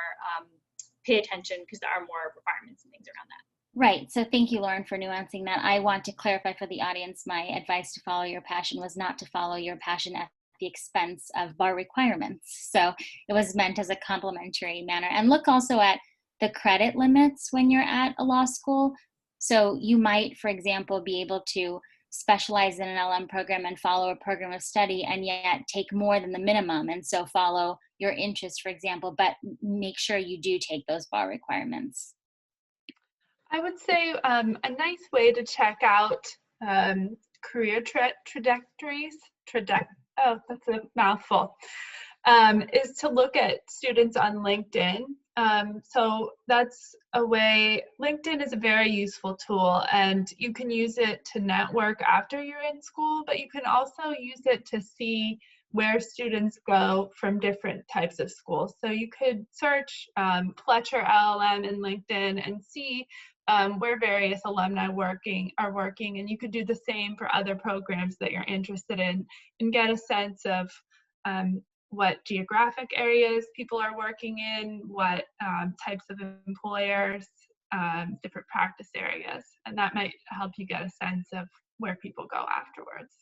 pay attention, because there are more requirements and things around that. Right. So thank you, Lauren, for nuancing that. I want to clarify for the audience, my advice to follow your passion was not to follow your passion at the expense of bar requirements. So it was meant as a complementary manner. And look also at the credit limits when you're at a law school. So you might, for example, be able to specialize in an LM program and follow a program of study, and yet take more than the minimum, and so follow your interest, for example, but make sure you do take those bar requirements. I would say a nice way to check out career trajectories, oh, that's a mouthful, is to look at students on LinkedIn. So that's a way. LinkedIn is a very useful tool, and you can use it to network after you're in school, but you can also use it to see where students go from different types of schools. So you could search Fletcher LLM in LinkedIn and see where various alumni are working, and you could do the same for other programs that you're interested in and get a sense of what geographic areas people are working in, what types of employers, different practice areas, and that might help you get a sense of where people go afterwards.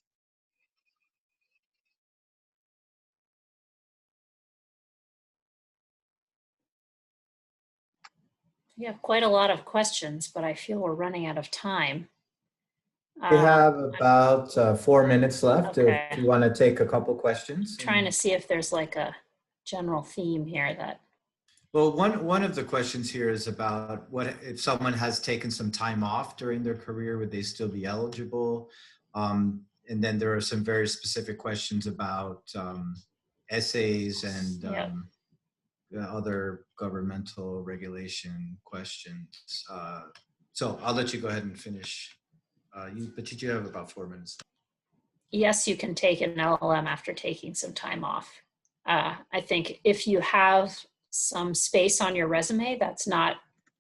We have quite a lot of questions, but I feel we're running out of time. We have about 4 minutes left Okay. if you want to take a couple questions. Trying to see if there's like a general theme here that. Well, one of the questions here is about what if someone has taken some time off during their career, would they still be eligible? And then there are some very specific questions about essays and other governmental regulation questions. So I'll let you go ahead and finish. But you do have about 4 minutes. Yes, you can take an LLM after taking some time off. I think if you have some space on your resume, that's not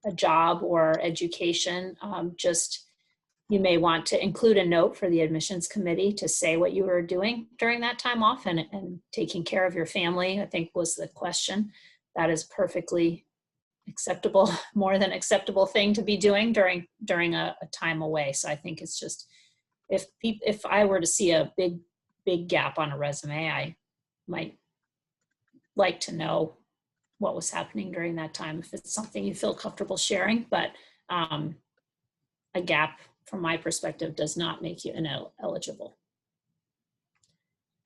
a job or education, just you may want to include a note for the admissions committee to say what you were doing during that time off and taking care of your family, I think was the question. That is perfectly acceptable, more than acceptable thing to be doing during a time away. So I think it's just, if I were to see a big gap on a resume, I might like to know what was happening during that time, if it's something you feel comfortable sharing. But a gap, from my perspective, does not make you ineligible.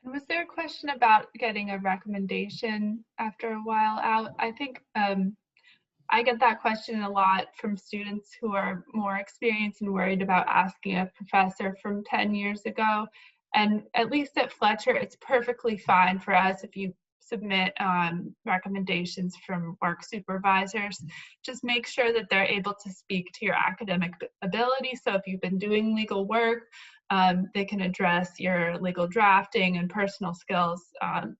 Was there a question about getting a recommendation after a while out? I think I get that question a lot from students who are more experienced and worried about asking a professor from 10 years ago. And at least at Fletcher, it's perfectly fine for us if you submit recommendations from work supervisors. Just make sure that they're able to speak to your academic ability. So if you've been doing legal work, they can address your legal drafting and personal skills.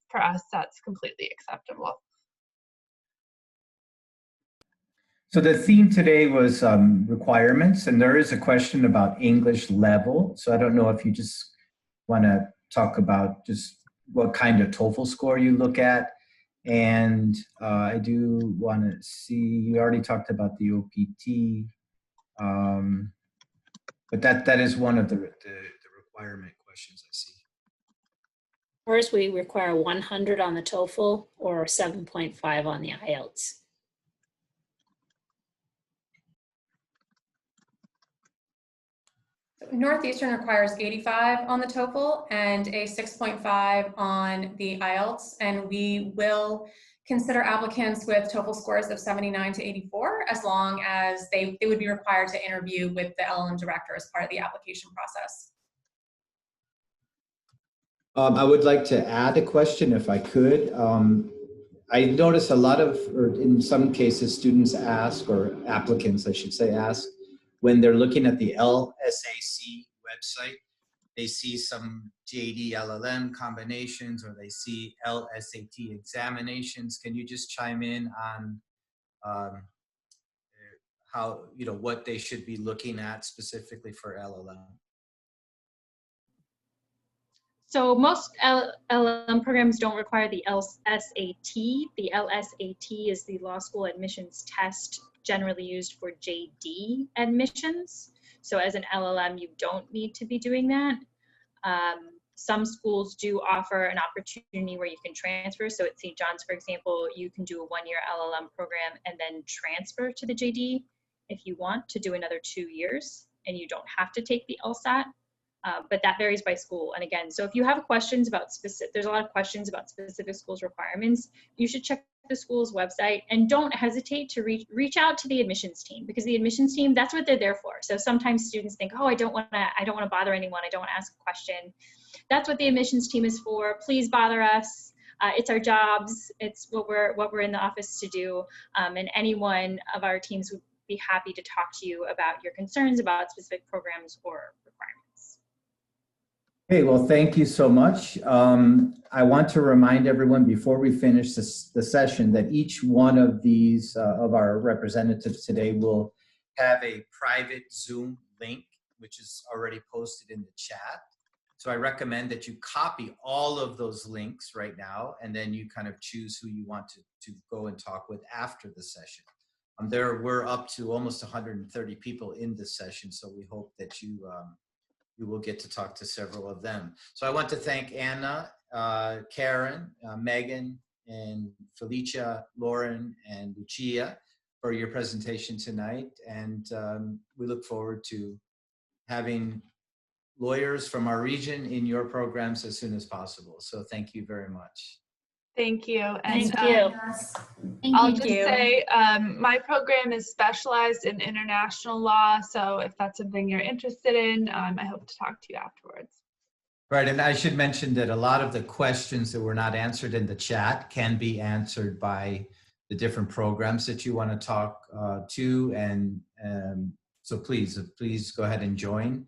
For us, that's completely acceptable. So the theme today was requirements, and there is a question about English level. So I don't know if you just want to talk about just what kind of TOEFL score you look at. And I do want to see, you already talked about the OPT, but that is one of the requirement questions I see. First, we require 100 on the TOEFL or 7.5 on the IELTS. Northeastern requires 85 on the TOEFL and a 6.5 on the IELTS, and we will consider applicants with TOEFL scores of 79 to 84 as long as they would be required to interview with the LLM director as part of the application process. I would like to add a question if I could. I notice a lot of, or in some cases, students ask, or applicants, I should say, ask, when they're looking at the LSAC website, they see some JD LLM combinations, or they see LSAT examinations. Can you just chime in on how, what they should be looking at specifically for LLM? So most LLM programs don't require the LSAT. The LSAT is the law school admissions test generally used for JD admissions. So as an LLM, you don't need to be doing that. Some schools do offer an opportunity where you can transfer. So at St. John's, for example, you can do a one-year LLM program and then transfer to the JD if you want to do another 2 years, and you don't have to take the LSAT. But that varies by school. And again, so if you have questions about there's a lot of questions about specific schools' requirements, you should check the school's website, and don't hesitate to reach out to the admissions team, because the admissions team, that's what they're there for. So sometimes students think, oh, I don't want to bother anyone. I don't want to ask a question. That's what the admissions team is for. Please bother us. It's our jobs. It's what we're in the office to do. And any one of our teams would be happy to talk to you about your concerns about specific programs or requirements. Okay, well, thank you so much. I want to remind everyone before we finish the session that each one of these, of our representatives today will have a private Zoom link, which is already posted in the chat. So I recommend that you copy all of those links right now, and then you kind of choose who you want to go and talk with after the session. We're up to almost 130 people in this session, so we hope that you will get to talk to several of them. So I want to thank Anna, Karen, Megan, and Felicia, Lauren, and Lucia for your presentation tonight. And we look forward to having lawyers from our region in your programs as soon as possible. So thank you very much. Thank you. And Thank you. I'll Thank just you. say my program is specialized in international law. So if that's something you're interested in, I hope to talk to you afterwards. Right, and I should mention that a lot of the questions that were not answered in the chat can be answered by the different programs that you want to talk to. And so please go ahead and join.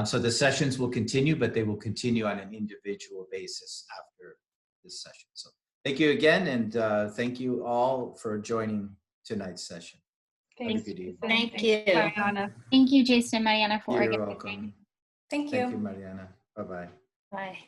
So the sessions will continue, but they will continue on an individual basis after this session. So thank you again, and thank you all for joining tonight's session. Thanks. Have a good evening. Thank you. Mariana. Thank you, Jason and Mariana, for You're organizing. welcome. Thank you. Thank you, Mariana. Bye-bye. Bye.